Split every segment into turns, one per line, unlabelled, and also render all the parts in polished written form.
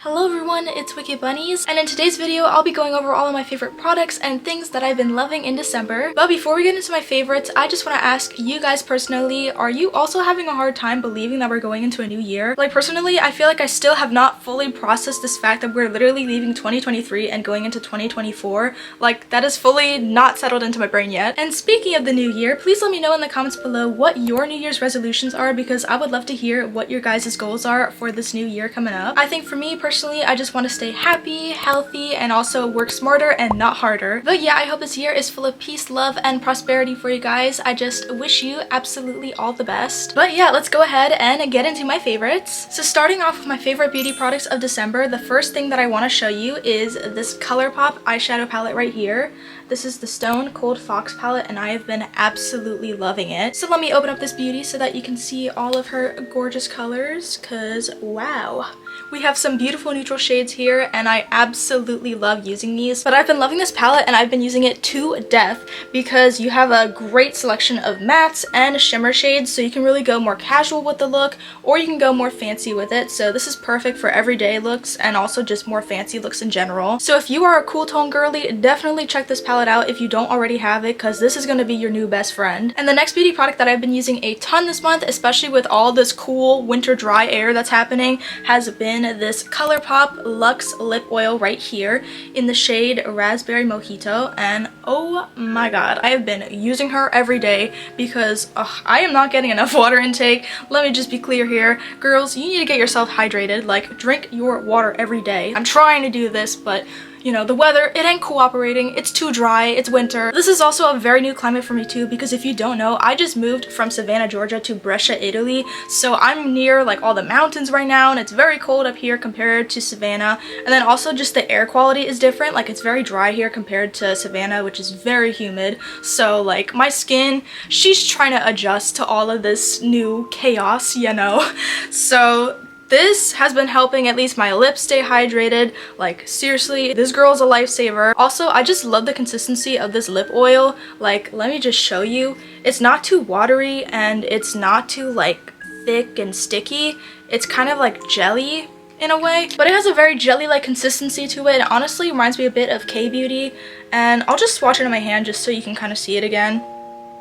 Hello everyone, it's wickedbunniez, and in today's video I'll be going over all of my favorite products and things that I've been loving in December. But before we get into my favorites, I just want to ask you guys personally, are you also having a hard time believing that we're going into a new year? Like personally, I feel like I still have not fully processed this fact that we're literally leaving 2023 and going into 2024. Like that is fully not settled into my brain yet. And speaking of the new year, please let me know in the comments below what your New Year's resolutions are, because I would love to hear what your guys' goals are for this new year coming up. I think for me personally, I just want to stay happy, healthy, and also work smarter and not harder. But yeah, I hope this year is full of peace, love, and prosperity for you guys. I just wish you absolutely all the best. But yeah, let's go ahead and get into my favorites. So starting off with my favorite beauty products of December, the first thing that I want to show you is this ColourPop eyeshadow palette right here. This is the Stone Cold Fox palette, and I have been absolutely loving it. So let me open up this beauty so that you can see all of her gorgeous colors, cause wow. We have some beautiful neutral shades here, and I absolutely love using these. But I've been loving this palette, and I've been using it to death because you have a great selection of mattes and shimmer shades, so you can really go more casual with the look, or you can go more fancy with it. So this is perfect for everyday looks and also just more fancy looks in general. So if you are a cool tone girly, definitely check this palette out if you don't already have it, because this is going to be your new best friend. And the next beauty product that I've been using a ton this month, especially with all this cool winter dry air that's happening, has been this ColourPop Luxe Lip Oil right here in the shade Raspberry Mojito. And oh my god, I have been using her every day because I am not getting enough water intake. Let me just be clear here. Girls, you need to get yourself hydrated. Like, drink your water every day. I'm trying to do this, but you know, the weather, it ain't cooperating. It's too dry, it's winter. This is also a very new climate for me too, because if you don't know, I just moved from Savannah, Georgia to Brescia, Italy. So I'm near like all the mountains right now, and it's very cold up here compared to Savannah. And then also just the air quality is different. Like it's very dry here compared to Savannah, which is very humid. So like my skin, she's trying to adjust to all of this new chaos, you know? So this has been helping at least my lips stay hydrated. Like seriously, this girl's a lifesaver. Also, I just love the consistency of this lip oil. Like, let me just show you. It's not too watery and it's not too like thick and sticky. It's kind of like jelly in a way, but it has a very jelly-like consistency to it. It honestly reminds me a bit of K-Beauty, and I'll just swatch it in my hand just so you can kind of see it again.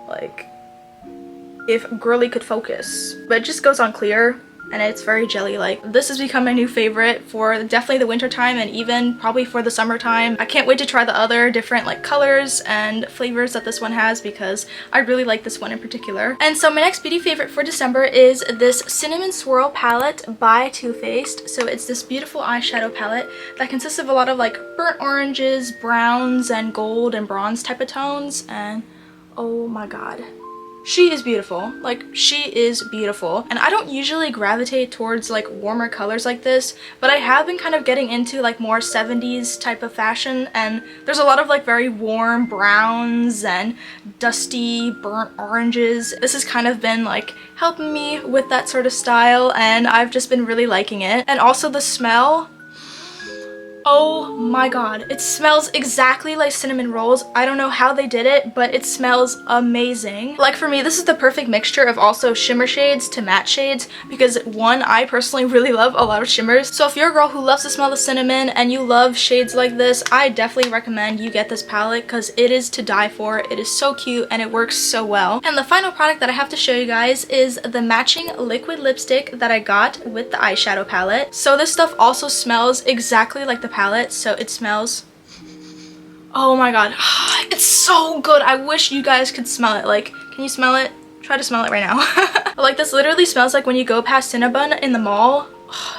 Like, if girly could focus. But it just goes on clear, and it's very jelly-like. This has become my new favorite for definitely the winter time and even probably for the summertime. I can't wait to try the other different like colors and flavors that this one has, because I really like this one in particular. And so my next beauty favorite for December is this Cinnamon Swirl palette by Too Faced. So it's this beautiful eyeshadow palette that consists of a lot of like burnt oranges, browns, and gold and bronze type of tones, and oh my god. She is beautiful. Like, she is beautiful. And I don't usually gravitate towards like warmer colors like this, but I have been kind of getting into like more 70s type of fashion, and there's a lot of like very warm browns and dusty burnt oranges. This has kind of been like helping me with that sort of style, and I've just been really liking it. And also the smell, oh my god, it smells exactly like cinnamon rolls. I don't know how they did it, but it smells amazing. Like for me, this is the perfect mixture of also shimmer shades to matte shades, because one, I personally really love a lot of shimmers. So if you're a girl who loves the smell of cinnamon and you love shades like this, I definitely recommend you get this palette, because it is to die for. It is so cute and it works so well. And the final product that I have to show you guys is the matching liquid lipstick that I got with the eyeshadow palette. So this stuff also smells exactly like the palette, so it smells, oh my god, it's so good. I wish you guys could smell it. Like, can you smell it? Try to smell it right now. Like, this literally smells like when you go past Cinnabon in the mall.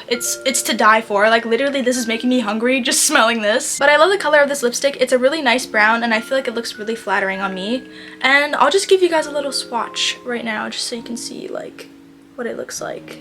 It's to die for. Like, literally, this is making me hungry just smelling this. But I love the color of this lipstick. It's a really nice brown, and I feel like it looks really flattering on me. And I'll just give you guys a little swatch right now just so you can see like what it looks like.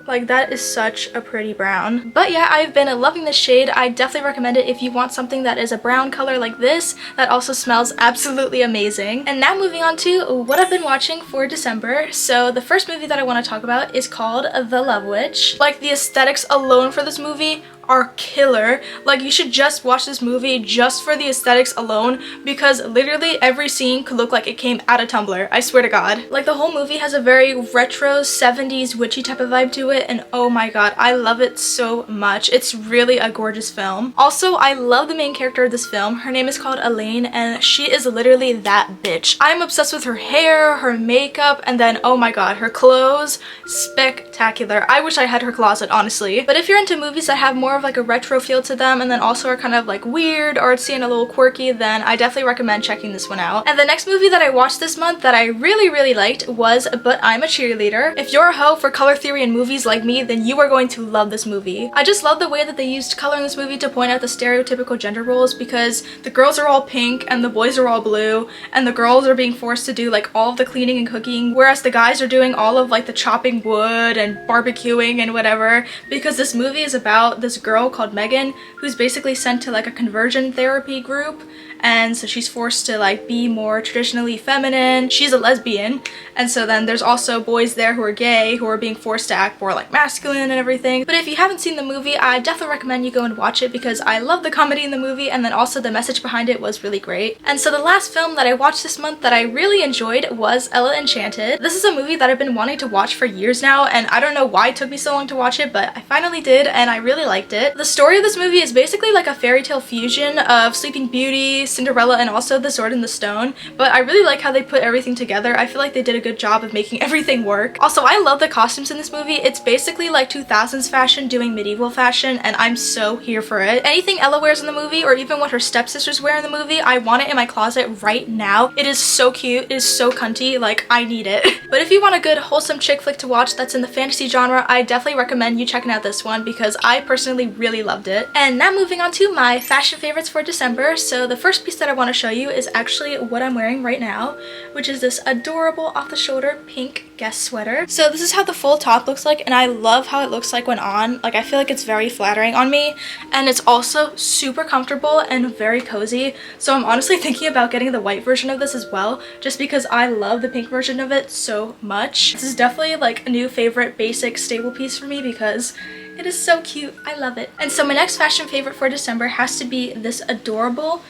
Like, that is such a pretty brown. But yeah, I've been loving this shade. I definitely recommend it if you want something that is a brown color like this that also smells absolutely amazing. And now moving on to what I've been watching for December. So the first movie that I want to talk about is called The Love Witch. Like, the aesthetics alone for this movie are killer. Like, you should just watch this movie just for the aesthetics alone, because literally every scene could look like it came out of Tumblr. I swear to god. Like, the whole movie has a very retro 70s witchy type of vibe to it, it, and oh my god, I love it so much. It's really a gorgeous film. Also, I love the main character of this film. Her name is called Elaine, and she is literally that bitch. I'm obsessed with her hair, her makeup, and then oh my god, her clothes, spectacular. I wish I had her closet, honestly. But if you're into movies that have more of like a retro feel to them and then also are kind of like weird, artsy, and a little quirky, then I definitely recommend checking this one out. And the next movie that I watched this month that I really liked was But I'm a Cheerleader. If you're a hoe for color theory in movies like me, then you are going to love this movie. I just love the way that they used color in this movie to point out the stereotypical gender roles, because the girls are all pink and the boys are all blue, and the girls are being forced to do like all of the cleaning and cooking, whereas the guys are doing all of like the chopping wood and barbecuing and whatever, because this movie is about this girl called Megan who's basically sent to like a conversion therapy group, and so she's forced to like be more traditionally feminine. She's a lesbian, and so then there's also boys there who are gay who are being forced to act more like masculine and everything. But if you haven't seen the movie, I definitely recommend you go and watch it, because I love the comedy in the movie, and then also the message behind it was really great. And so the last film that I watched this month that I really enjoyed was Ella Enchanted. This is a movie that I've been wanting to watch for years now, and I don't know why it took me so long to watch it, but I finally did, and I really liked it. The story of this movie is basically like a fairy tale fusion of Sleeping Beauty, Cinderella, and also The Sword in the Stone, but I really like how they put everything together. I feel like they did a good job of making everything work. Also, I love the costumes in this movie. It's basically like 2000s fashion doing medieval fashion, and I'm so here for it. Anything Ella wears in the movie, or even what her stepsisters wear in the movie, I want it in my closet right now. It is so cute, it is so cunty, like I need it. But if you want a good wholesome chick flick to watch that's in the fantasy genre, I definitely recommend you checking out this one, because I personally really loved it. And now moving on to my fashion favorites for December. So the first piece that I want to show you is actually what I'm wearing right now, which is this adorable off-the-shoulder pink Guess sweater. So this is how the full top looks like, and I love how it looks like when on. Like, I feel like it's very flattering on me, and it's also super comfortable and very cozy. So I'm honestly thinking about getting the white version of this as well, just because I love the pink version of it so much. This is definitely like a new favorite basic staple piece for me, because it is so cute. I love it. And so my next fashion favorite for December has to be this adorable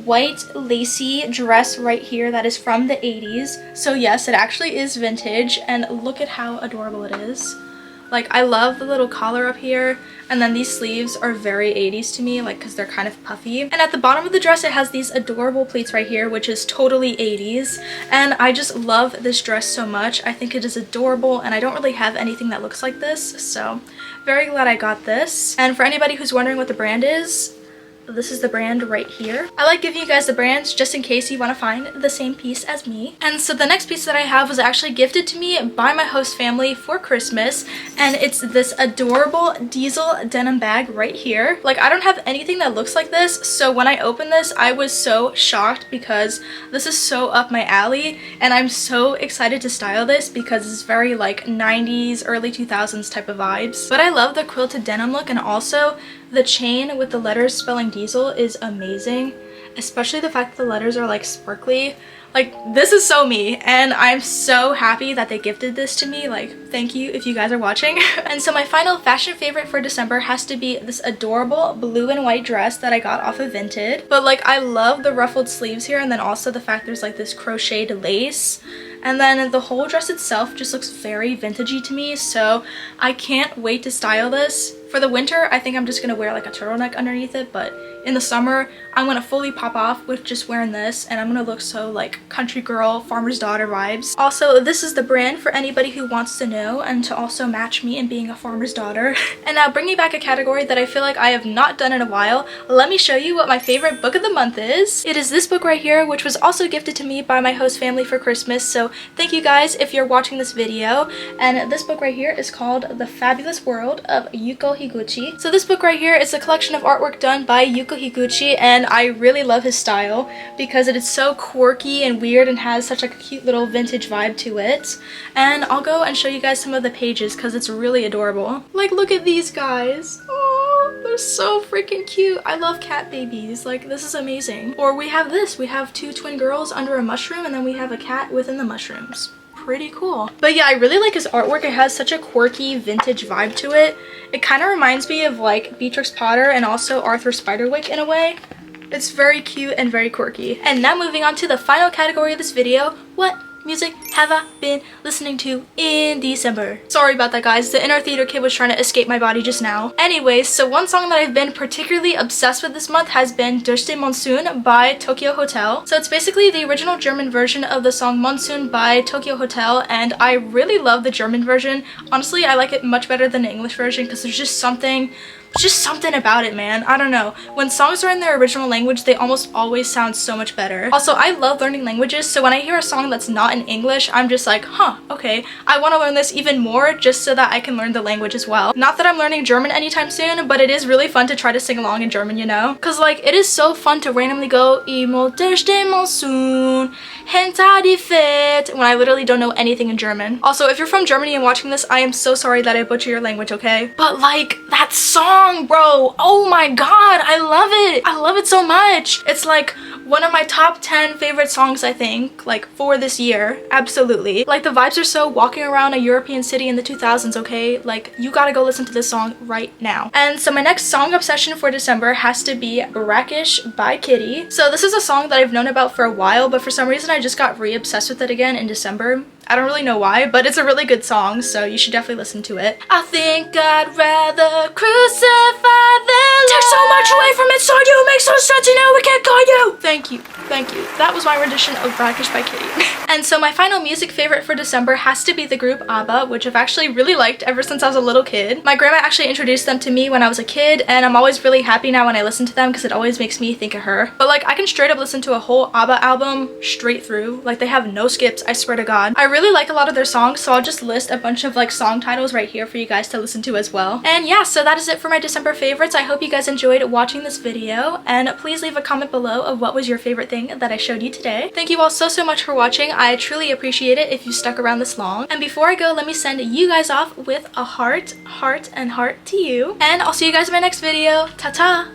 white lacy dress right here that is from the 80s. So yes, it actually is vintage, and look at how adorable it is. Like, I love the little collar up here, and then these sleeves are very 80s to me, like, because they're kind of puffy. And at the bottom of the dress, it has these adorable pleats right here, which is totally 80s. And I just love this dress so much. I think it is adorable, and I don't really have anything that looks like this, so very glad I got this. And for anybody who's wondering what the brand is, this is the brand right here. I like giving you guys the brands just in case you want to find the same piece as me. And so the next piece that I have was actually gifted to me by my host family for Christmas, and it's this adorable diesel denim bag right here. Like, I don't have anything that looks like this, so when I opened this, I was so shocked, because this is so up my alley, and I'm so excited to style this because it's very like 90s, early 2000s type of vibes. But I love the quilted denim look, and also the chain with the letters spelling diesel is amazing, especially the fact that the letters are like sparkly. Like, this is so me, and I'm so happy that they gifted this to me. Like, thank you if you guys are watching. And so my final fashion favorite for December has to be this adorable blue and white dress that I got off of Vinted. But like, I love the ruffled sleeves here, and then also the fact there's like this crocheted lace. And then the whole dress itself just looks very vintagey to me, so I can't wait to style this. For the winter, I think I'm just gonna wear like a turtleneck underneath it, but in the summer, I'm gonna fully pop off with just wearing this, and I'm gonna look so like country girl, farmer's daughter vibes. Also, this is the brand for anybody who wants to know and to also match me in being a farmer's daughter. And now, bringing back a category that I feel like I have not done in a while, let me show you what my favorite book of the month is. It is this book right here, which was also gifted to me by my host family for Christmas, so thank you guys if you're watching this video. And this book right here is called The Fabulous World of Yuko Higuchi. So this book right here is a collection of artwork done by Yuko Higuchi, and I really love his style because it is so quirky and weird and has such like a cute little vintage vibe to it. And I'll go and show you guys some of the pages because it's really adorable. Like, look at these guys. Oh, they're so freaking cute. I love cat babies. Like, this is amazing. Or we have this. We have two twin girls under a mushroom, and then we have a cat within the mushrooms. Pretty cool. But yeah, I really like his artwork. It has such a quirky vintage vibe to it. It kind of reminds me of like Beatrix Potter and also Arthur Spiderwick in a way. It's very cute and very quirky. And now moving on to the final category of this video, what music have I been listening to in December? Sorry about that, guys. The inner theater kid was trying to escape my body just now. Anyways, so one song that I've been particularly obsessed with this month has been Durch den Monsun by Tokyo Hotel. So it's basically the original German version of the song Monsoon by Tokyo Hotel, and I really love the German version. Honestly, I like it much better than the English version because there's just something about it, man. I don't know. When songs are in their original language, they almost always sound so much better. Also, I love learning languages, so when I hear a song that's not in English, I'm just like, huh, okay, I want to learn this even more just so that I can learn the language as well. Not that I'm learning German anytime soon, but it is really fun to try to sing along in German, you know? Because, like, it is so fun to randomly go Imo durch den Monsun, hinter die Fit, when I literally don't know anything in German. Also, if you're from Germany and watching this, I am so sorry that I butcher your language, okay? But, like, that song, bro, oh my god, I love it. I love it so much. It's like one of my top 10 favorite songs, I think, like for this year. Absolutely. Like the vibes are so walking around a European city in the 2000s, okay? Like you gotta go listen to this song right now. And so my next song obsession for December has to be Brackish by Kitty. So this is a song that I've known about for a while, but for some reason I just got re-obsessed with it again in December. I don't really know why, but it's a really good song, so you should definitely listen to it. I think I'd rather crucify than take so much away from it so you make so sense, you know we can't call you. Thank you. Thank you. That was my rendition of Brackish by Kitty. And so my final music favorite for December has to be the group ABBA, which I've actually really liked ever since I was a little kid. My grandma actually introduced them to me when I was a kid, and I'm always really happy now when I listen to them because it always makes me think of her. But like I can straight up listen to a whole ABBA album straight through. Like they have no skips, I swear to God. I really like a lot of their songs, so I'll just list a bunch of like song titles right here for you guys to listen to as well. And yeah, so that is it for my December favorites. I hope you guys enjoyed watching this video, and please leave a comment below of what was your favorite thing that I showed you today. Thank you all so much for watching. I truly appreciate it if you stuck around this long. And before I go, let me send you guys off with a heart, and heart to you. And I'll see you guys in my next video. Ta-ta!